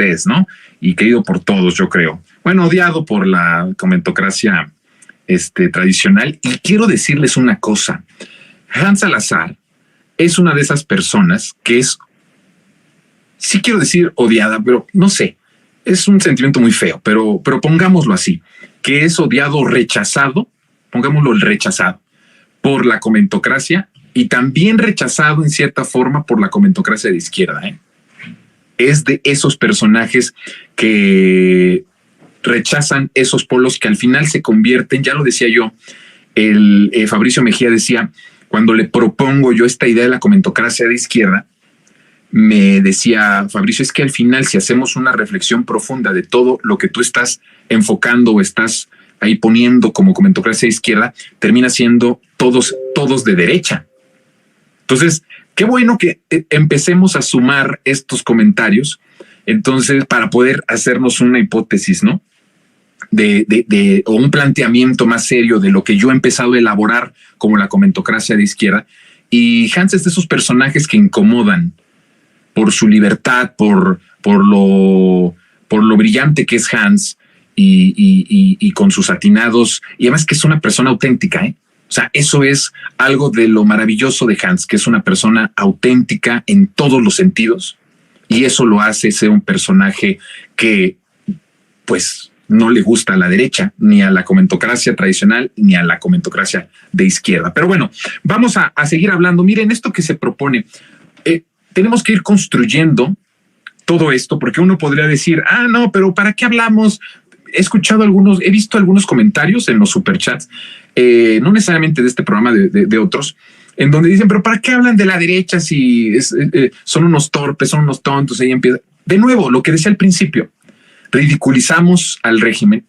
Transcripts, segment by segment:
ustedes, ¿no? Y querido por todos, yo creo. Bueno, odiado por la comentocracia tradicional. Y quiero decirles una cosa. Hans Salazar es una de esas personas que es, sí quiero decir odiada, pero no sé, es un sentimiento muy feo, pero pongámoslo así, que es odiado o rechazado, pongámoslo el rechazado, por la comentocracia y también rechazado en cierta forma por la comentocracia de izquierda. Es de esos personajes que rechazan esos polos que al final se convierten, ya lo decía yo, Fabricio Mejía decía, cuando le propongo yo esta idea de la comentocracia de izquierda, me decía Fabricio, es que al final si hacemos una reflexión profunda de todo lo que tú estás enfocando o estás ahí poniendo como comentocracia de izquierda, termina siendo todos de derecha. Entonces, qué bueno que empecemos a sumar estos comentarios, entonces, para poder hacernos una hipótesis, ¿no? O un planteamiento más serio de lo que yo he empezado a elaborar como la comentocracia de izquierda. Y Hans es de esos personajes que incomodan por su libertad, por lo brillante que es Hans y con sus atinados, y además que es una persona auténtica, ¿eh? O sea, eso es algo de lo maravilloso de Hans, que es una persona auténtica en todos los sentidos, y eso lo hace ser un personaje que, pues, no le gusta a la derecha, ni a la comentocracia tradicional, ni a la comentocracia de izquierda. Pero bueno, vamos a seguir hablando. Miren, esto que se propone, tenemos que ir construyendo todo esto, porque uno podría decir, no, pero ¿para qué hablamos? He visto algunos comentarios en los superchats, no necesariamente de este programa, de otros, en donde dicen, pero ¿para qué hablan de la derecha si son unos torpes, son unos tontos? Ahí empieza. De nuevo, lo que decía al principio, ridiculizamos al régimen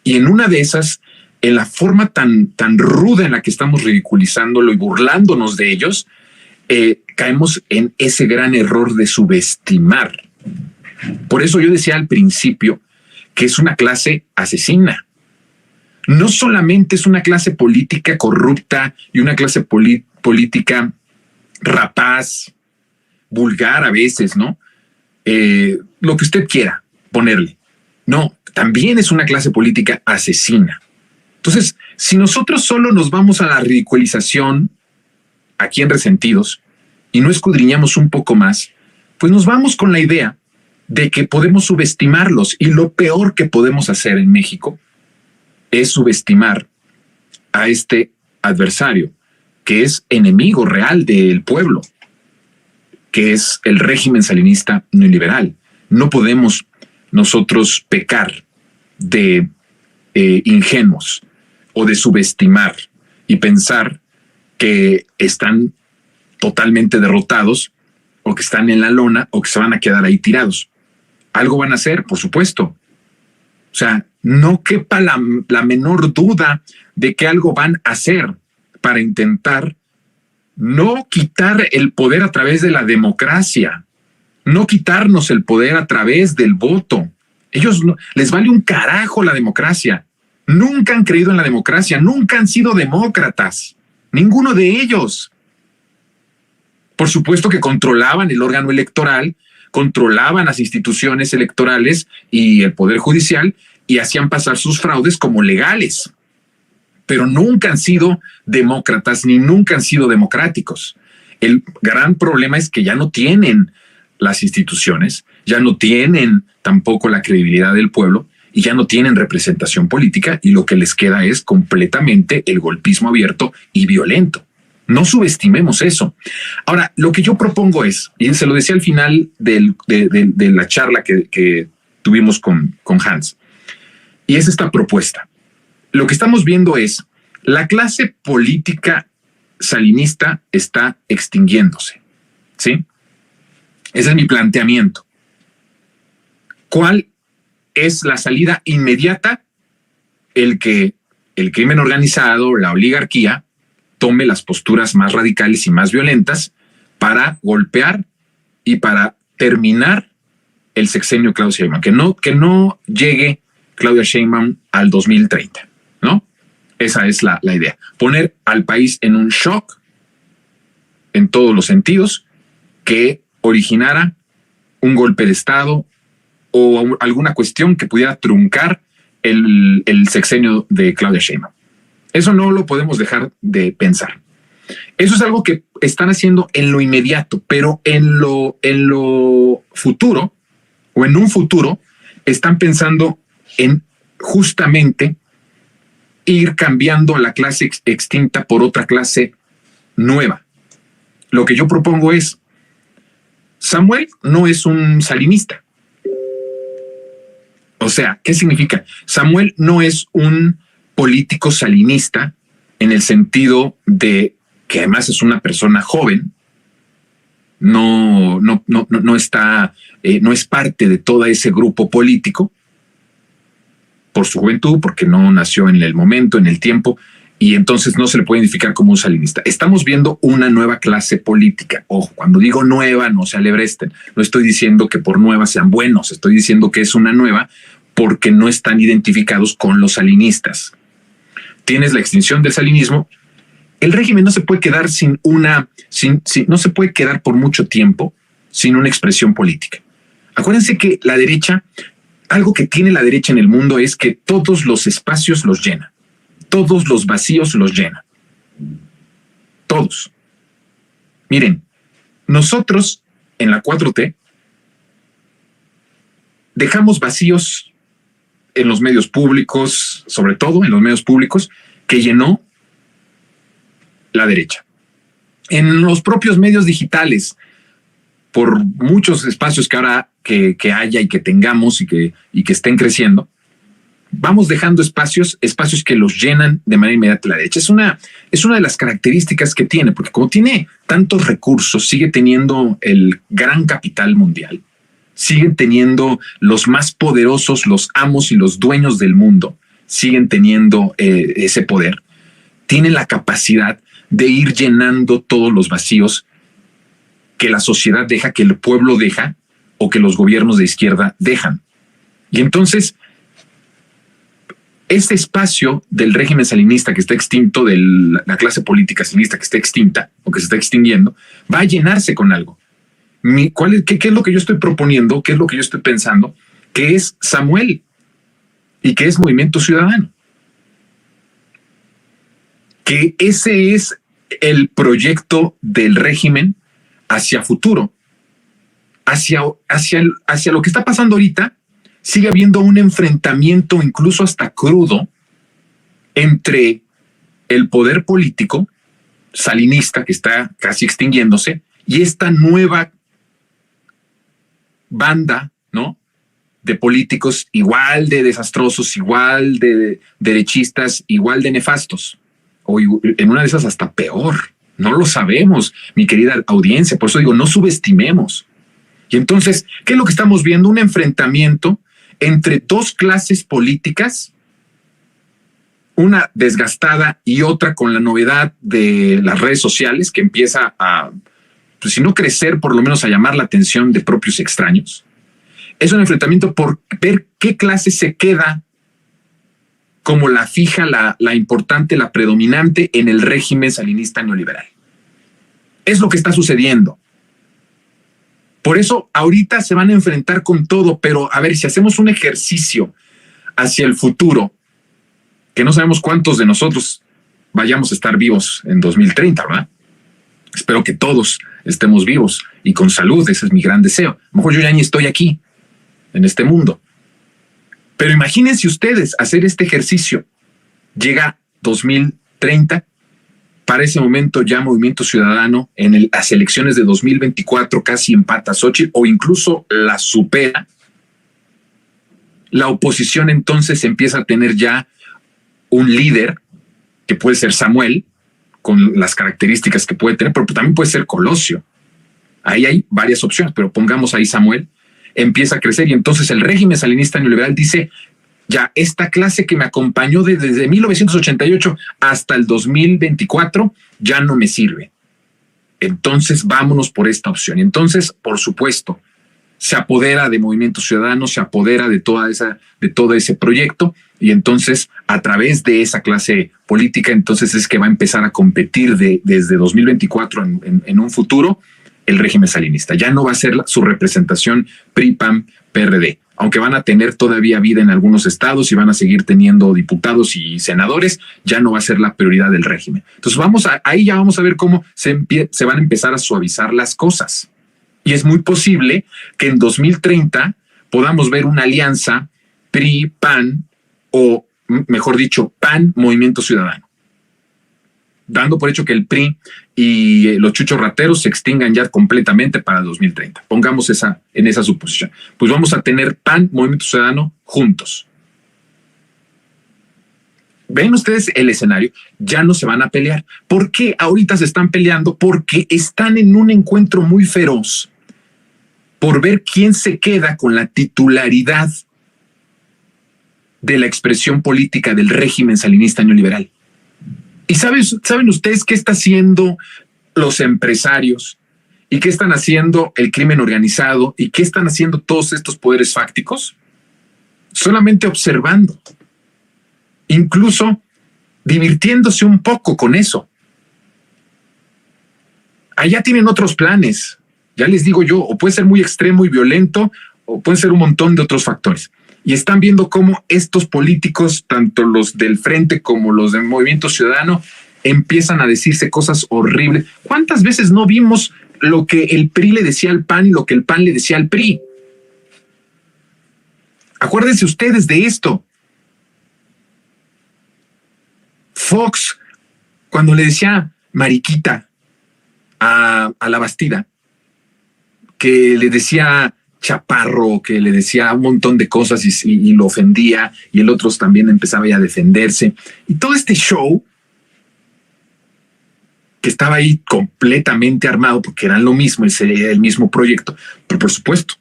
y en una de esas, en la forma tan ruda en la que estamos ridiculizándolo y burlándonos de ellos, caemos en ese gran error de subestimar. Por eso yo decía al principio que es una clase asesina. No solamente es una clase política corrupta y una clase política rapaz, vulgar a veces, ¿no? Lo que usted quiera ponerle. No, también es una clase política asesina. Entonces, si nosotros solo nos vamos a la ridiculización aquí en Resentidos y no escudriñamos un poco más, pues nos vamos con la idea de que podemos subestimarlos, y lo peor que podemos hacer en México es subestimar a este adversario que es enemigo real del pueblo, que es el régimen salinista neoliberal. No podemos nosotros pecar de ingenuos o de subestimar y pensar que están totalmente derrotados o que están en la lona o que se van a quedar ahí tirados. Algo van a hacer, por supuesto. O sea, no quepa la menor duda de que algo van a hacer para intentar no quitar el poder a través de la democracia, no quitarnos el poder a través del voto. Ellos les vale un carajo la democracia. Nunca han creído en la democracia, nunca han sido demócratas, ninguno de ellos. Por supuesto que controlaban el órgano electoral, controlaban las instituciones electorales y el poder judicial y hacían pasar sus fraudes como legales, pero nunca han sido demócratas ni nunca han sido democráticos. El gran problema es que ya no tienen las instituciones, ya no tienen tampoco la credibilidad del pueblo y ya no tienen representación política, y lo que les queda es completamente el golpismo abierto y violento. No subestimemos eso. Ahora, lo que yo propongo es, y se lo decía al final de la charla que tuvimos con Hans, y es esta propuesta. Lo que estamos viendo es la clase política salinista está extinguiéndose, ¿sí? Ese es mi planteamiento. ¿Cuál es la salida inmediata? El que el crimen organizado, la oligarquía, tome las posturas más radicales y más violentas para golpear y para terminar el sexenio Claudia Sheinbaum, que no llegue Claudia Sheinbaum al 2030, ¿no? Esa es la idea. Poner al país en un shock en todos los sentidos que originara un golpe de Estado o alguna cuestión que pudiera truncar el sexenio de Claudia Sheinbaum. Eso no lo podemos dejar de pensar. Eso es algo que están haciendo en lo inmediato, pero en lo futuro o en un futuro están pensando en justamente ir cambiando a la clase extinta por otra clase nueva. Lo que yo propongo es, Samuel no es un salinista. O sea, ¿qué significa? Samuel no es un político salinista en el sentido de que además es una persona joven, no está, no es parte de todo ese grupo político por su juventud, porque no nació en el momento, en el tiempo, y entonces no se le puede identificar como un salinista. Estamos viendo una nueva clase política. Ojo, cuando digo nueva, no se alebresten. No estoy diciendo que por nueva sean buenos, estoy diciendo que es una nueva porque no están identificados con los salinistas. Tienes la extinción del salinismo. El régimen no se puede quedar no se puede quedar por mucho tiempo sin una expresión política. Acuérdense que la derecha, algo que tiene la derecha en el mundo es que todos los espacios los llena. Todos los vacíos los llena. Todos. Miren, nosotros en la 4T dejamos vacíos en los medios públicos, sobre todo en los medios públicos, que llenó la derecha. En los propios medios digitales, por muchos espacios que ahora que haya y que tengamos y que estén creciendo, vamos dejando espacios que los llenan de manera inmediata la derecha. Es una de las características que tiene, porque como tiene tantos recursos, sigue teniendo el gran capital mundial, siguen teniendo los más poderosos, los amos y los dueños del mundo, siguen teniendo ese poder, tienen la capacidad de ir llenando todos los vacíos que la sociedad deja, que el pueblo deja o que los gobiernos de izquierda dejan. Y entonces, este espacio del régimen salinista que está extinto, de la clase política salinista que está extinta o que se está extinguiendo, va a llenarse con algo. ¿Qué es lo que yo estoy proponiendo? ¿Qué es lo que yo estoy pensando? Que es Samuel y que es Movimiento Ciudadano. Que ese es el proyecto del régimen hacia futuro, hacia lo que está pasando ahorita. Sigue habiendo un enfrentamiento incluso hasta crudo entre el poder político salinista que está casi extinguiéndose y esta nueva banda, ¿no?, de políticos igual de desastrosos, igual de derechistas, igual de nefastos, o en una de esas hasta peor. No lo sabemos, mi querida audiencia. Por eso digo, no subestimemos. Y entonces, ¿qué es lo que estamos viendo? Un enfrentamiento entre dos clases políticas, una desgastada y otra con la novedad de las redes sociales, que empieza a, pues, si no crecer, por lo menos a llamar la atención de propios extraños. Es un enfrentamiento por ver qué clase se queda como la fija, la importante, la predominante en el régimen salinista neoliberal. Es lo que está sucediendo. Por eso ahorita se van a enfrentar con todo, pero a ver, si hacemos un ejercicio hacia el futuro, que no sabemos cuántos de nosotros vayamos a estar vivos en 2030, ¿verdad? Espero que todos estemos vivos y con salud, ese es mi gran deseo. A lo mejor yo ya ni estoy aquí, en este mundo. Pero imagínense ustedes hacer este ejercicio. Llega 2030, para ese momento ya Movimiento Ciudadano en las elecciones de 2024 casi empata a Xochitl o incluso la supera. La oposición entonces empieza a tener ya un líder que puede ser Samuel, con las características que puede tener, pero también puede ser Colosio. Ahí hay varias opciones, pero pongamos ahí Samuel. Empieza a crecer y entonces el régimen salinista neoliberal dice: ya esta clase que me acompañó desde 1988 hasta el 2024 ya no me sirve. Entonces vámonos por esta opción. Y entonces, por supuesto, se apodera de Movimiento Ciudadano, se apodera de todo ese proyecto, y entonces a través de esa clase política entonces es que va a empezar a competir desde 2024 en un futuro el régimen salinista. Ya no va a ser su representación PRI, PAN, PRD. aunque van a tener todavía vida en algunos estados y van a seguir teniendo diputados y senadores, ya no va a ser la prioridad del régimen. Entonces ahí ya vamos a ver cómo se van a empezar a suavizar las cosas. Y es muy posible que en 2030 podamos ver una alianza PRI-PAN, o mejor dicho, PAN-Movimiento Ciudadano, dando por hecho que el PRI y los chuchos rateros se extingan ya completamente para 2030. Pongamos en esa suposición. Pues vamos a tener PAN, Movimiento Ciudadano juntos. ¿Ven ustedes el escenario? Ya no se van a pelear. ¿Por qué ahorita se están peleando? Porque están en un encuentro muy feroz por ver quién se queda con la titularidad de la expresión política del régimen salinista neoliberal. ¿Y saben ustedes qué está haciendo los empresarios? ¿Y qué están haciendo el crimen organizado? ¿Y qué están haciendo todos estos poderes fácticos? Solamente observando. Incluso divirtiéndose un poco con eso. Allá tienen otros planes. Ya les digo yo, o puede ser muy extremo y violento, o pueden ser un montón de otros factores. Y están viendo cómo estos políticos, tanto los del Frente como los del Movimiento Ciudadano, empiezan a decirse cosas horribles. ¿Cuántas veces no vimos lo que el PRI le decía al PAN y lo que el PAN le decía al PRI? Acuérdense ustedes de esto. Fox, cuando le decía mariquita a la Bastida, que le decía chaparro, que le decía un montón de cosas y lo ofendía, y el otro también empezaba ya a defenderse. Y todo este show que estaba ahí completamente armado, porque eran lo mismo, el mismo proyecto, pero por supuesto,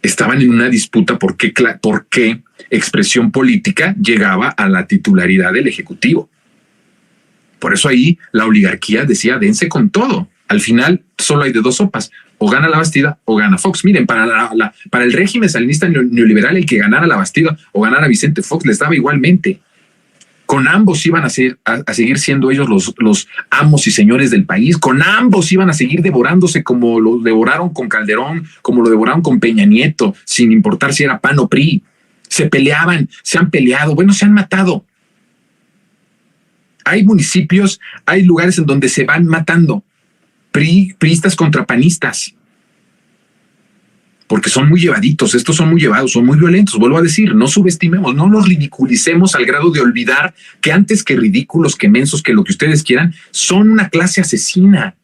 estaban en una disputa por qué expresión política llegaba a la titularidad del Ejecutivo. Por eso ahí la oligarquía decía, dense con todo. Al final solo hay de dos sopas, o gana la Bastida o gana Fox. Miren, para el régimen salinista neoliberal, el que ganara la Bastida o ganara Vicente Fox les daba igualmente. Con ambos iban a seguir siendo ellos los amos y señores del país. Con ambos iban a seguir devorándose como lo devoraron con Calderón, como lo devoraron con Peña Nieto, sin importar si era PAN o PRI. Se peleaban, se han peleado, bueno, se han matado. Hay municipios, hay lugares en donde se van matando. Priistas contra panistas. Porque son muy llevaditos, estos son muy llevados, son muy violentos. Vuelvo a decir, no subestimemos, no los ridiculicemos al grado de olvidar que antes que ridículos, que mensos, que lo que ustedes quieran, son una clase asesina.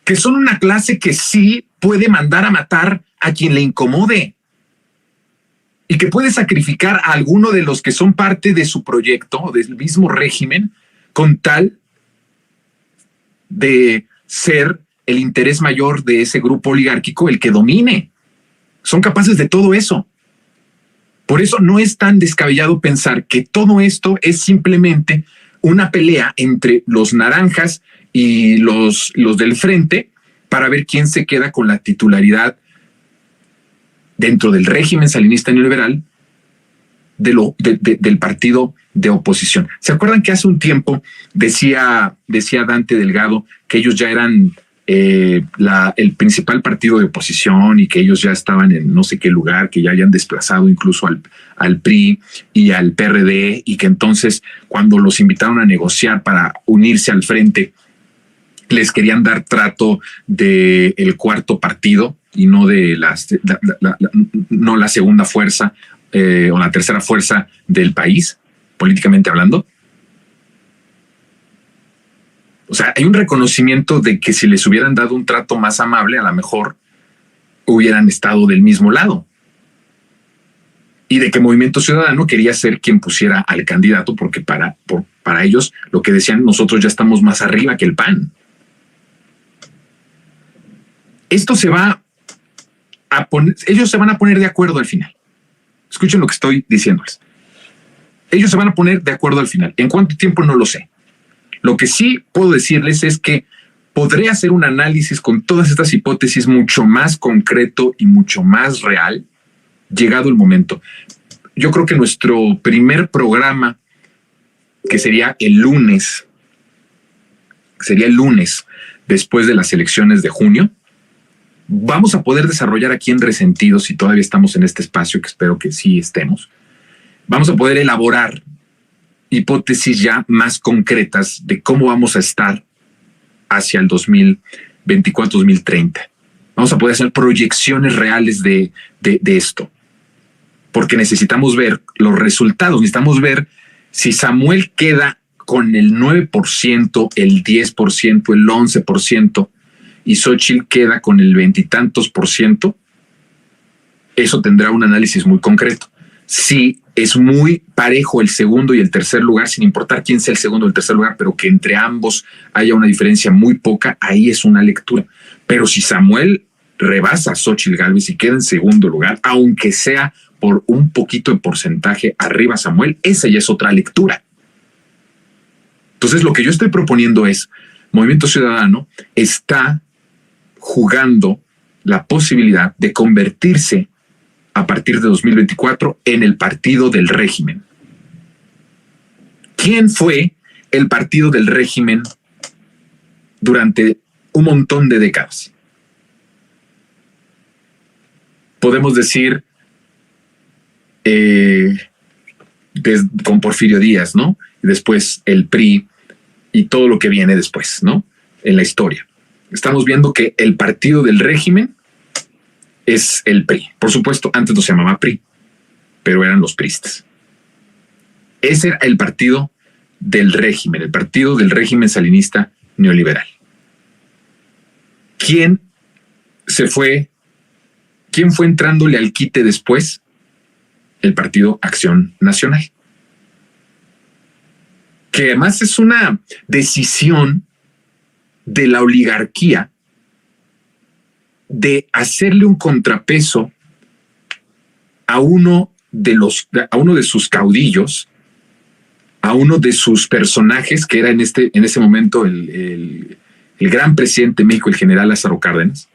Que son una clase que sí puede mandar a matar a quien le incomode. Y que puede sacrificar a alguno de los que son parte de su proyecto, del mismo régimen, con tal de ser el interés mayor de ese grupo oligárquico el que domine. Son capaces de todo eso. Por eso no es tan descabellado pensar que todo esto es simplemente una pelea entre los naranjas y los del Frente para ver quién se queda con la titularidad dentro del régimen salinista neoliberal del partido de oposición. ¿Se acuerdan que hace un tiempo decía Dante Delgado que ellos ya eran el principal partido de oposición y que ellos ya estaban en no sé qué lugar, que ya habían desplazado incluso al PRI y al PRD, y que entonces cuando los invitaron a negociar para unirse al Frente les querían dar trato del cuarto partido y no de no la segunda fuerza o la tercera fuerza del país, políticamente hablando? O sea, hay un reconocimiento de que si les hubieran dado un trato más amable, a lo mejor hubieran estado del mismo lado. Y de que Movimiento Ciudadano quería ser quien pusiera al candidato, porque para ellos lo que decían, nosotros ya estamos más arriba que el PAN. Esto se va a poner, ellos se van a poner de acuerdo al final. Escuchen lo que estoy diciéndoles. Ellos se van a poner de acuerdo al final. ¿En cuánto tiempo? No lo sé. Lo que sí puedo decirles es que podré hacer un análisis con todas estas hipótesis mucho más concreto y mucho más real, llegado el momento. Yo creo que nuestro primer programa, que sería el lunes después de las elecciones de junio, vamos a poder desarrollar aquí en Resentidos, si todavía estamos en este espacio, que espero que sí estemos, vamos a poder elaborar hipótesis ya más concretas de cómo vamos a estar hacia el 2024-2030. Vamos a poder hacer proyecciones reales de esto, porque necesitamos ver los resultados, necesitamos ver si Samuel queda con el 9%, el 10%, el 11%, y Xóchitl queda con el 20 y tantos %, eso tendrá un análisis muy concreto. Si es muy parejo el segundo y el tercer lugar, sin importar quién sea el segundo o el tercer lugar, pero que entre ambos haya una diferencia muy poca, ahí es una lectura. Pero si Samuel rebasa a Xóchitl Gálvez y queda en segundo lugar, aunque sea por un poquito de porcentaje arriba Samuel, esa ya es otra lectura. Entonces, lo que yo estoy proponiendo es, Movimiento Ciudadano está jugando la posibilidad de convertirse a partir de 2024 en el partido del régimen. ¿Quién fue el partido del régimen durante un montón de décadas? Podemos decir con Porfirio Díaz, ¿no? Y después el PRI y todo lo que viene después, ¿no? En la historia. Estamos viendo que el partido del régimen es el PRI. Por supuesto, antes no se llamaba PRI, pero eran los priistas. Ese era el partido del régimen salinista neoliberal. ¿Quién fue entrándole al quite después? El Partido Acción Nacional. Que además es una decisión de la oligarquía de hacerle un contrapeso a uno de sus caudillos, a uno de sus personajes, que era en ese momento el gran presidente de México, el general Lázaro Cárdenas,